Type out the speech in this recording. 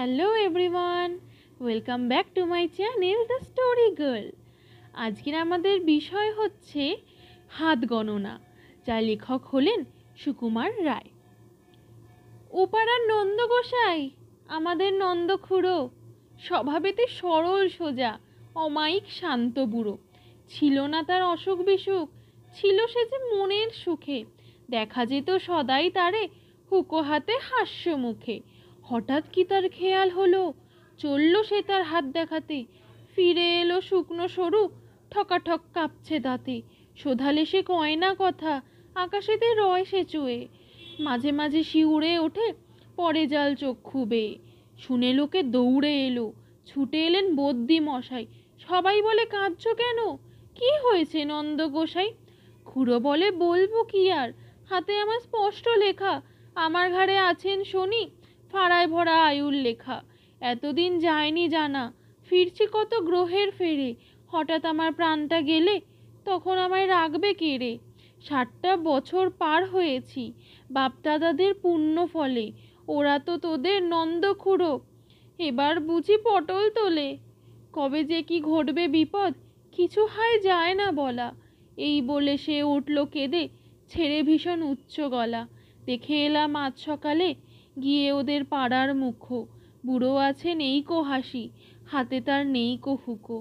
Hello everyone, welcome back to my channel the story girl. আজকের আমাদের বিষয় হচ্ছে হাত গণনা, যার লেখক হলেন সুকুমার রায়। ওপাড়ার নন্দ গোসাই, আমাদের নন্দ খুড়ো, স্বভাবেতে সরল সোজা, অমায়িক শান্ত বুড়ো। ছিল না তার অসুখ বিসুখ, ছিল সে যে মনের সুখে। দেখা যেত সদাই তারে হুঁকো হাতে হাস্য মুখে। হঠাৎ কি তার খেয়াল হলো, চলল সে তার হাত দেখাতে। ফিরে এলো শুকনো সরু, ঠকাঠক কাঁপছে দাঁতে। শোধালে সে কয় না কথা, আকাশেতে রয় সে চুয়ে। মাঝে মাঝে শিউরে ওঠে, পরে জাল চক্ষু বেয়ে। শুনে লোকে দৌড়ে এলো, ছুটে এলেন বদ্যি মশাই। সবাই বলে কাঁদছো কেন, কি হয়েছে নন্দ গোসাই? খুড়ো বলে বলবো কি আর, হাতে আমার স্পষ্ট লেখা। আমার ঘাড়ে আছেন শনি, ফাড়ায় ভরা আয়ুর লেখা। এতদিন যায়নি জানা, ফিরছি কত গ্রহের ফেরে। হঠাৎ আমার প্রাণটা গেলে, তখন আমায় রাখবে কে রে? 60টা বছর পার হয়েছি বাপদাদাদের পুণ্য ফলে। ওরা তো তোদের নন্দ খুড়ো, এবার বুঝি পটল তোলে। কবে যে কি ঘটবে বিপদ, কিছু হায় যায় না বলা। এই বলে সে উঠল কেঁদে, ছেড়ে ভীষণ উচ্চ গলা। দেখে এলাম আজ সকালে, গিয়ে ওদের পাড়ার মুখো। বুড়ো আছে নেই কো হাসি, হাতে তার নেই কো হুঁকো।